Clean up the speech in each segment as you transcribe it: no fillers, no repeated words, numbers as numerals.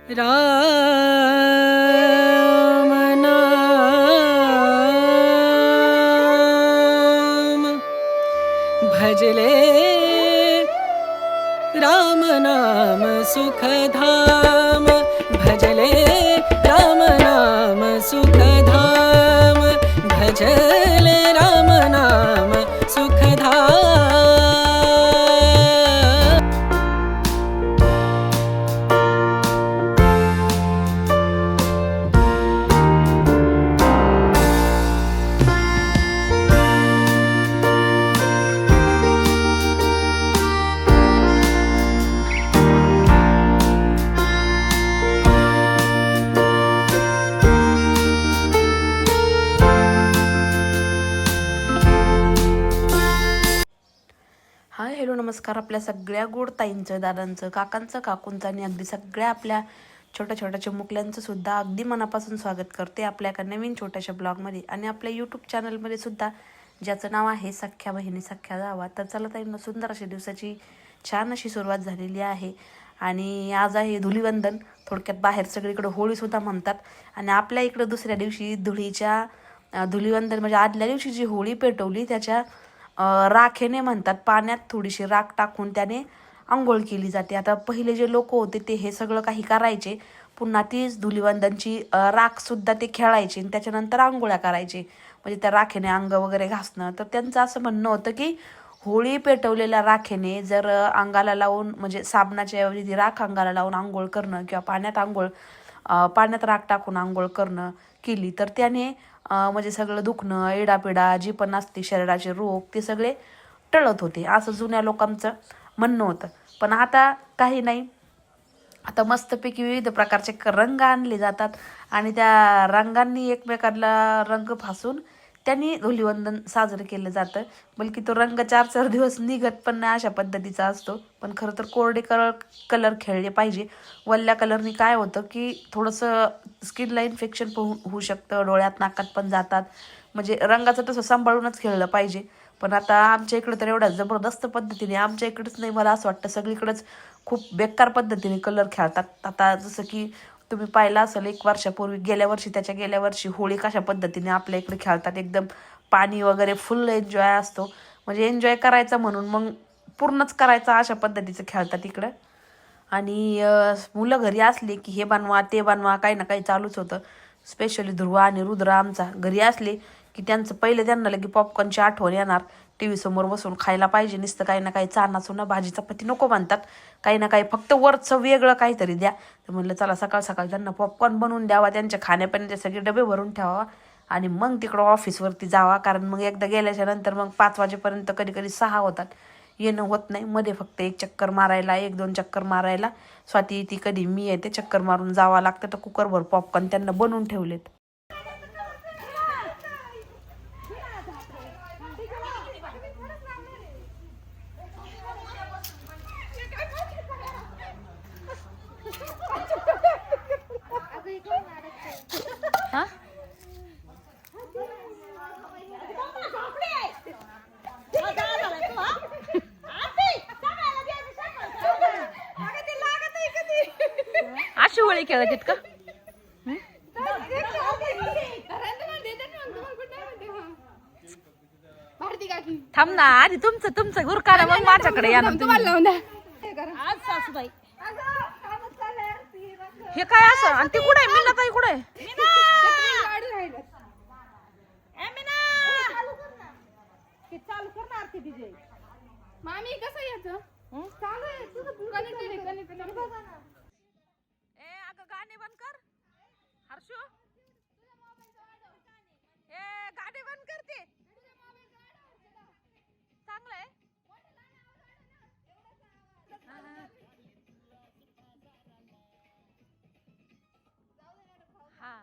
राम नाम भजले राम नाम सुखधाम भजले राम नाम सुखधाम भजले राम नाम सुखधाम। हाय हॅलो नमस्कार. आपल्या सगळ्या गोड ताईंचं, दादांचं, काकांचं, काकूंचं आणि अगदी सगळ्या आपल्या छोट्या छोट्या चिमुकल्यांचं सुद्धा अगदी मनापासून स्वागत करते आपल्या एका नवीन छोट्याशा ब्लॉगमध्ये आणि आपल्या यूट्यूब चॅनलमध्ये सुद्धा, ज्याचं नाव आहे सख्या बहिणी सख्या जावा. तर चला ताईंना सुंदर अशा दिवसाची छान अशी सुरुवात झालेली आहे आणि आज आहे धुलीवंदन. थोडक्यात बाहेर सगळीकडे होळीसुद्धा म्हणतात आणि आपल्या इकडं दुसऱ्या दिवशी धुलीवंदन म्हणजे आदल्या दिवशी जी होळी पेटवली त्याच्या राखेने म्हणतात, पाण्यात थोडीशी राख टाकून त्याने आंघोळ केली जाते. आता पहिले जे लोक होते ते हे सगळं काही करायचे, पुन्हा तीच धुलीवंदनची राखसुद्धा ते खेळायचे आणि त्याच्यानंतर आंघोळ्या करायचे, म्हणजे त्या राखेने अंग वगैरे घासणं. तर त्यांचं असं म्हणणं होतं की होळी पेटवलेल्या राखेने जर अंगाला लावून, म्हणजे साबणाच्या ऐवजी ती राख अंगाला लावून आंघोळ करणं किंवा पाण्यात राख टाकून आंघोळ करणं केली तर त्याने म्हणजे सगळं दुखणं, इडापिडा जी पण असते शरीराचे रोग ते सगळे टळत होते, असं जुन्या लोकांचं म्हणणं होतं. पण आता काही नाही, आता मस्तपैकी विविध प्रकारचे रंग आणले जातात आणि त्या रंगांनी एकमेकांना रंग फासून त्यांनी धुलीवंदन साजरं केलं जातं. बल्कि तो रंग 4-4 दिवस निघत पण नाही अशा पद्धतीचा असतो. पण खरं तर कोरडे कलर खेळले पाहिजे. वल्ल्या कलरनी काय होतं की थोडंसं स्किनला इन्फेक्शन होऊ शकतं, डोळ्यात नाकात पण जातात. म्हणजे रंगाचं तसं सांभाळूनच खेळलं पाहिजे. पण आता आमच्या इकडं तर एवढ्या जबरदस्त पद्धतीने, आमच्या इकडंच नाही मला असं वाटतं सगळीकडंच खूप बेकार पद्धतीने कलर खेळतात. आता जसं की तुम्ही पाहिलं असेल, एक वर्षापूर्वी गेल्या वर्षी होळी कशा पद्धतीने आपल्या इकडे खेळतात. एकदम पाणी वगैरे फुल एन्जॉय असतो, म्हणजे एन्जॉय करायचा म्हणून मग पूर्णच करायचा अशा पद्धतीचं खेळतात इकडं. आणि मुलं घरी असले की हे बनवा ते बनवा, काही ना काही चालूच होतं. स्पेशली ध्रुवा आणि रुद्र आमचा घरी असले की त्यांना लगे पॉपकॉर्नची आठवण येणार. टी व्ही समोर बसून खायला पाहिजे नुसतं काही ना काही, चाना भाजी चपाती नको म्हणतात, काही ना काही फक्त वरचं वेगळं काहीतरी द्या. तर म्हणलं चला सकाळ सकाळ त्यांना पॉपकॉर्न बनवून द्यावा, त्यांच्या खाण्यापिण्याचे सगळे डबे भरून ठेवावा आणि मग तिकडं ऑफिसवरती जावा. कारण मग एकदा गेल्याच्या नंतर मग 5 वाजेपर्यंत कधी कधी 6 होतात, येणं होत नाही. मध्ये फक्त 1-2 चक्कर मारायला स्वाती येते, कधी मी येते, चक्कर मारून जावं लागतं. तर कुकरभर पॉपकॉर्न त्यांना बनवून ठेवलेत. अशी होळी खेळत का? थांब ना, आधी तुमचं गुरकारा मग माझ्याकडे या ना. आज सासूबाई हे काय असं? आणि ती कुठे मीना ताई कुठे? चालू करणार ते डीजे. मामी कसं यायचं? चालू आहे तुझं कनेक्ट बघा ना. ए अगं गाणे बंद कर हर्षू. ए गाणे बंद करते. चांगलं आहे. हा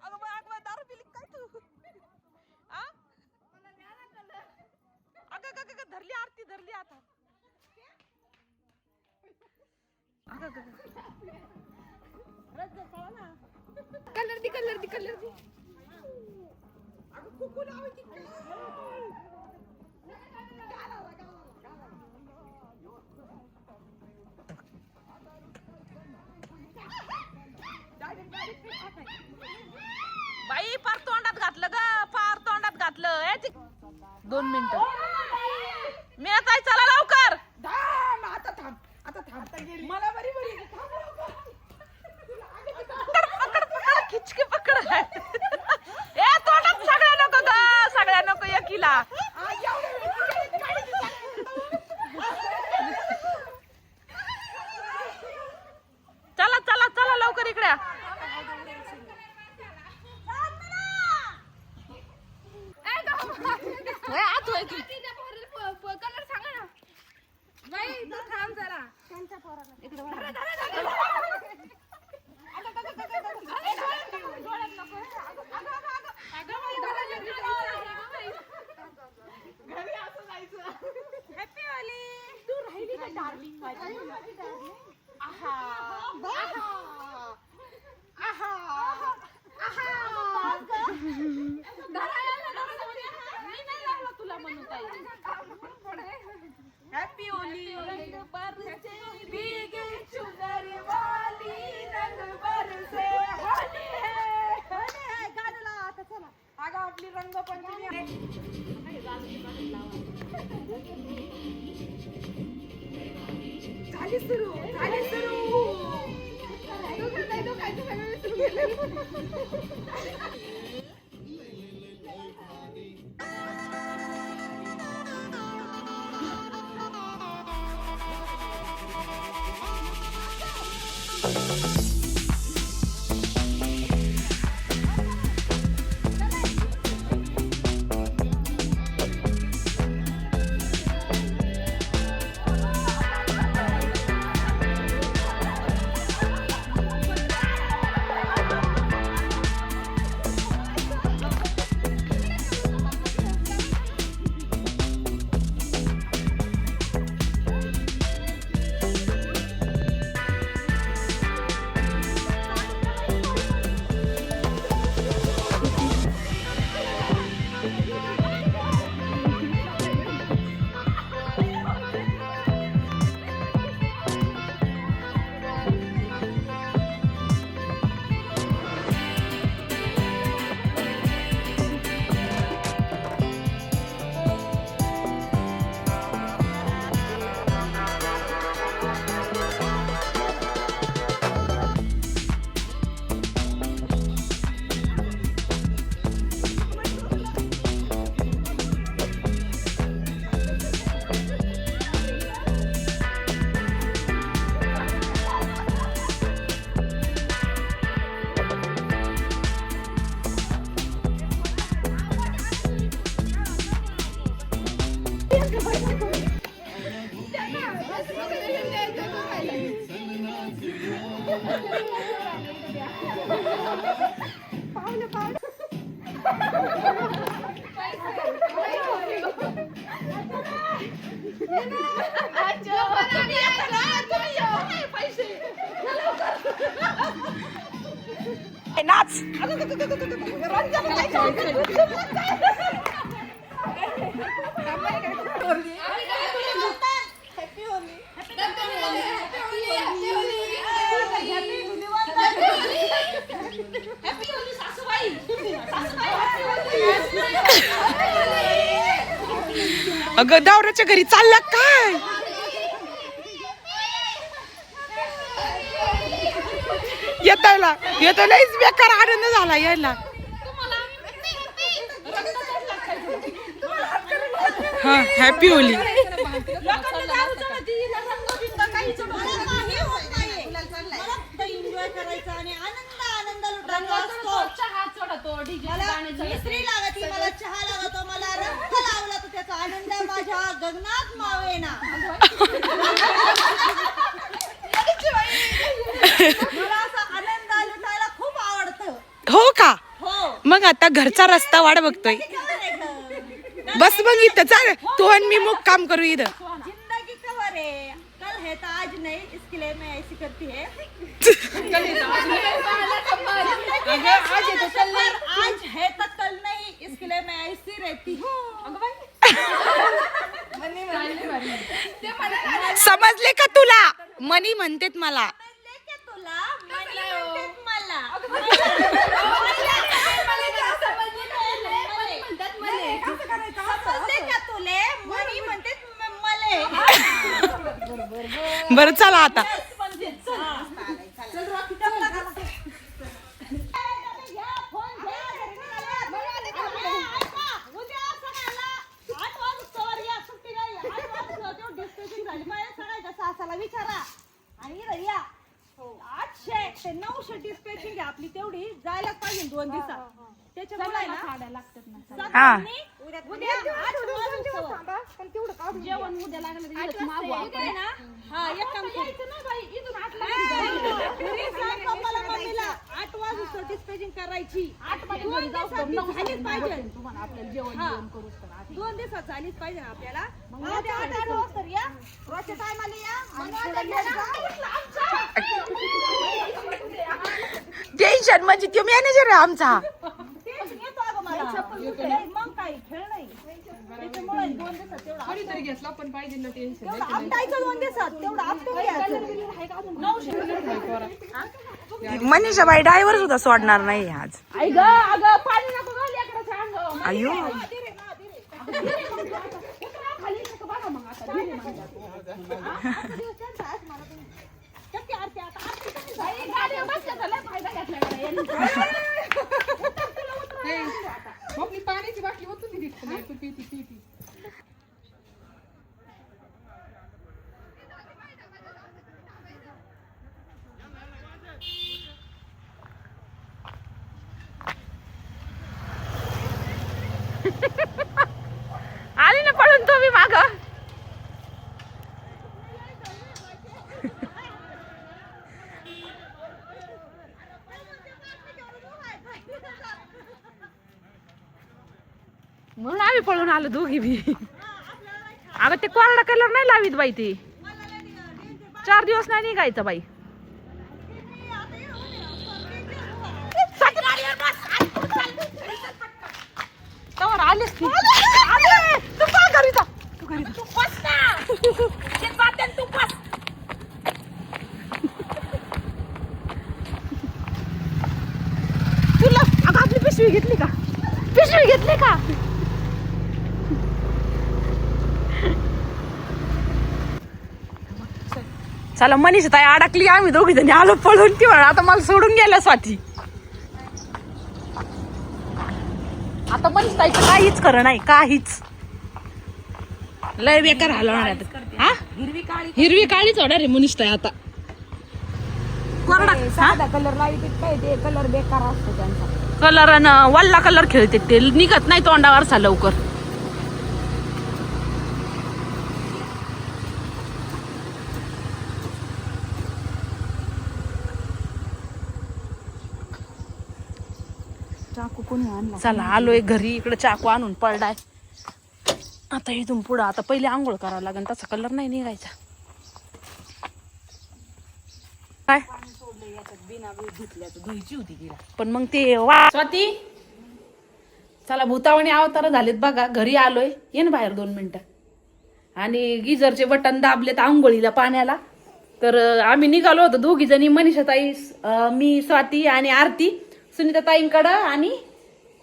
अगं दारू पिली काय तू? अगं धरली आरती, धरली आता. कलर दी बाई फार तोंडात घातलं ग, फार तोंडात घातलं. 2 मिनिटं मी आता चला लवकर. खिचकी पकड. ए तोंडात सगळ्या नको ग, सगळ्या नको एकीला. चला चला चला लवकर इकडे. कलर सांगा ना बाई, तू थांब जरा. हॅपी वाली तू राहिली का डार्लिंग माझी. आहा आहा तुला म्हणून हॅपी होली. अगं आपली रंगपंचमी झाली सुरू, झाली सुरू. नाच. अगं दावराच्या घरी चालला काय? येतायला येतो लईच बेकार आनंद झाला यायला. हा हॅपी होली. मला चहा लागतो, मला रंग लावला तर त्याचा आनंद माझ्या गगनात मावेना. मला असा आनंद लुटायला खूप आवडतं. हो का? हो. मग आता घरचा रस्ता वाट बघतोय. बस मग इथं चाल, तू आणि मी मुक काम करू इथं. जिंदगी कवर है, कल है तो आज नहीं, इसके लिए मैं ऐसी करती है. आज है तो कल नहीं, इसके लिए मैं ऐसी रहती हूँ. समजले का तुला? मनी म्हणतेत मला. समजले का तुला? मनी म्हणतेत मला. समजले का तुले? मनी म्हणतेत मले. बरं चला आता. उद्या सकाळला 8 वाजता या सुट्टी नाही. 8 वाजता डिस्कशन झाली. माझ्या सगळ्याच्या सासाला विचारा आणि इथं या. 800 ते 900 डिस्पॅचिंग आहे आपली, तेवढी जायलाच पाहिजे 2 दिवसात. त्याच्यामुळे आहे ना साड्या लागतात ना हा. उद्या 8 वाजता पण तेवढं काढून जेवण उद्या लागलं तर इथंच मागू उद्या आपण. आहे ना. हा एक काम कर. यायचं नाही बाई, इथून आटला घरी सांग पप्पाला मम्मीला 8 वाजता डिस्पॅचिंग करायची. 8 पर्यंत घरी जाऊ तर झालीच 9 पाहिजे. तुम्हाला आपल्याला जेवण हा. जेवण करूच तर आधी. 2 दिवसात झालीच पाहिजे ना आपल्याला. मग उद्या 8 वाजता या. रोजच्या टायमाला या. आणि उद्या घेऊन जा. टेन्शन म्हणजे तो मॅनेजर आहे आमचा. तेच येतो अगं मला. नाही, मग काही खेळ नाही. त्याच्यामुळे 2 दिवसात तेवढं कधीतरी घेतला पण पाहिजे ना टेन्शन. तेवढं आपटायचं 2 दिवसात तेवढं आपटून घ्यायचं. 900 मनीषाबाई ड्रायव्हर सुद्धा सोडणार नाही आज. आई ग अगं पाणी नको घाल लेकराच्या अंगावर. अयो खाली नको बघा मग आता धीरे म्हणतात. बाई, गाडीवर बसल्या तर लय फायदा घेतला गड्या यांनी. मग मी पाण्याची बाटली ओतून दिली तू पिती. आली ना पळून तो मी माग. म्हणून आम्ही पळून आलो दोघी बी. अगं ते कोरडा कलर नाही लावीत बाई ती. 4 दिवस नाही निघायचं बाई. तवर आलीस की. आले. तू काय घरी जा. तू घरी जा. तू बस ना. ते जाते तू बस. तुला अगं आपली पिशवी घेतली का? पिशवी घेतली का? चला मनीषा ताई अडकली. आम्ही दोघी जणी आलो पळून. ती म्हणा आता मला सोडून गेल्या स्वाती. आता मनीषा ताईचं काहीच खरं नाही. काहीच लय बेकार हलवणार आता. हा हिरवी काळीच होणार आहे मनीषा ताई आता. साधा कलर लावित काय ते कलर बेकार असतो त्यांचा. कलर वल्ला कलर खेळते ते निघत नाही तोंडावरचा लवकर. चाकू कोणी आणला? चला आलोय घरी. इकडे चाकू आणून पडलाय. आता इथून पुढं आता पहिले आंघोळ करावं लागेल. तसा कलर नाही निघायचा. काय पण मग ते स्वाती चला भूतावणी अवतार झालेत बघा. घरी आलोय. ये ना बाहेर 2 मिनिटं. आणि गिझरचे बटन दाबलेत आंघोळीला पाण्याला. तर आम्ही निघालो होतो दोघी जणी. मनीषा ताई, मी, स्वाती आणि आरती सुनीता ताईंकडं आणि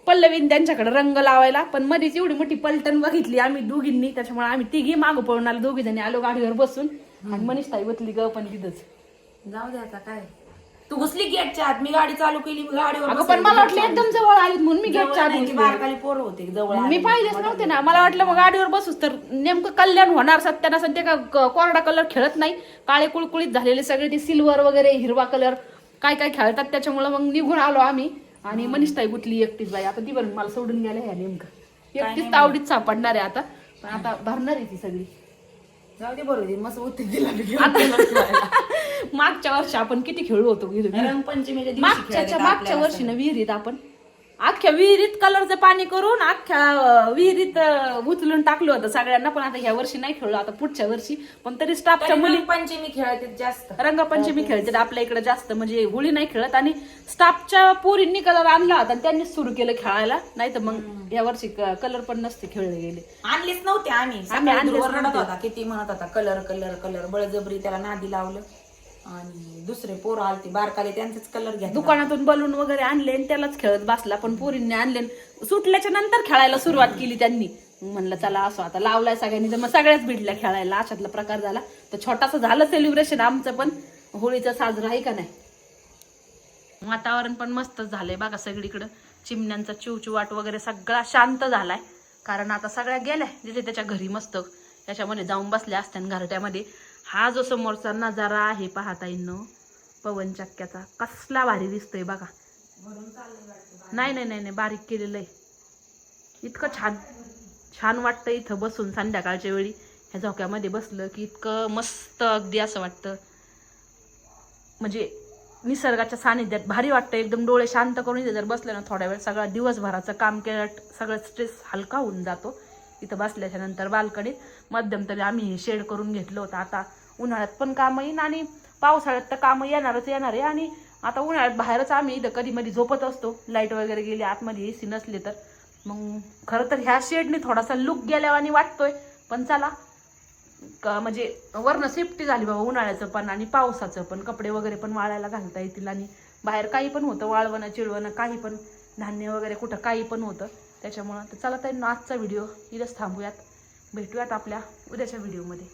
पल्लवीन त्यांच्याकडे रंग लावायला. पण मध्येच एवढी मोठी पलटण बघितली आम्ही दोघींनी. त्याच्यामुळे आम्ही तिघी मागं पळून आलो. दोघी जणी आलो गाडीवर बसून. आणि मनीषा ताई बसली ग पण तिथंच. जाऊ दे आता काय. तू घुसली गेटच्या आत. मी गाडी चालू केली. गाडीवर अगं पण मला वाटलं एकदम जवळ आलीत म्हणून मी गेटच्या आत बसले. बारकाली पोरं होते जवळ. मी पाहिलेच नव्हते ना. मला वाटलं मग गाडीवर बसूच तर नेमकं कल्याण होणार. सत्याना सध्या का कोरडा कलर खेळत नाही. काळे कुळकुळीत झालेले सगळे ते सिल्वर वगैरे हिरवा कलर काय काय खेळतात. त्याच्यामुळे मग निघून आलो आम्ही. आणि मनीषा ताई गुतली एकटीच बाई. आता ती बरं मला सोडून गेल्या ह्या नेमकं. एकटीच तावडीत सापडणार आहे आता. पण आता भरणार आहे ती सगळी. जाऊ दे बरोबर मस्त होते तिला मागच्या वर्षी आपण किती खेळलो होतो रंगपंचमीच्या दिवशी मागच्या वर्षी ना विहिरीत आपण अख्ख्या विहिरीत कलरचं पाणी करून अख्ख्या विहिरीत उचलून टाकलं होतं सगळ्यांना. पण आता ह्या वर्षी नाही खेळलो, आता पुढच्या वर्षी. पण तरी स्टाफच्या मुली पंचमी खेळतात जास्त, रंगपंचमी खेळतात आपल्या इकडे जास्त, म्हणजे होळी नाही खेळत. आणि स्टाफच्या पोरींनी कलर आणला होता आणि त्यांनीच सुरू केलं खेळायला, नाही तर मग या वर्षी कलर पण नसते खेळले गेले. आणलीच नव्हते आम्ही. आणलीच रडत होता, किती म्हणत होता कलर कलर कलर, बळजबरी त्याला नादी लावलं. आणि दुसरे पोरं आलते बारकाले, त्यांचेच कलर घ्या. दुकानातून बलून वगैरे आणले आणि त्यालाच खेळत बसला. पण पोरींनी आणले, सुटल्याच्या नंतर खेळायला सुरुवात केली त्यांनी. म्हणलं चला असं आता लावलाय सगळ्यांनी, तर मग सगळ्याच भिडल्या खेळायला. अशातला प्रकार झाला. तर छोटासा झालं सेलिब्रेशन आमचं पण होळीचा साजरा, आहे का नाही. वातावरण पण मस्तच झालंय बघा सगळीकडं. चिमण्यांचा चिवचिवाट वगैरे सगळा शांत झालाय, कारण आता सगळ्या गेल्या जिथे त्याच्या घरी मस्त याच्यामध्ये जाऊन बसल्या असत्या घरट्यामध्ये. हा जो समोरचा नजारा आहे पाहता येईन पवन चक्क्याचा, कसला भारी दिसतोय बघा. नाही नाही नाही नाही बारीक केलेलं आहे. इतकं छान छान वाटतं इथं बसून संध्याकाळच्या वेळी ह्या झोक्यामध्ये बसलं की इतकं मस्त अगदी असं वाटतं, म्हणजे निसर्गाच्या सानिध्यात भारी वाटतं एकदम. डोळे शांत करून इथे जर बसलं ना थोड्या वेळ, सगळा दिवसभराचं काम केलं सगळं स्ट्रेस हलका होऊन जातो इथं बसल्याच्या नंतर. बाल्कनीत मध्यंतरी आम्ही शेड करून घेतलं होतं. आता उन्हाळ्यात पण कामं येईन आणि पावसाळ्यात तर कामं येणारच येणार आहे. आणि आता उन्हाळ्यात बाहेरच आम्ही इथं कधी मध्ये झोपत असतो, लाईट वगैरे गेली आतमध्ये एसी नसले तर. मग खरं तर ह्या शेडने थोडासा लुक गेल्यावानी वाटतोय, पण चला म्हणजे वरनं सेफ्टी झाली बाबा उन्हाळ्याचं पण आणि पावसाचं पण. कपडे वगैरे पण वाळायला घालता येतील आणि बाहेर काही पण होतं, वाळवणं चिळवणं काही पण, धान्य वगैरे कुठं काही पण होतं त्याच्यामुळं. तर चला तर आजचा व्हिडिओ इथंच थांबूयात, भेटूयात आपल्या उद्याच्या व्हिडिओमध्ये.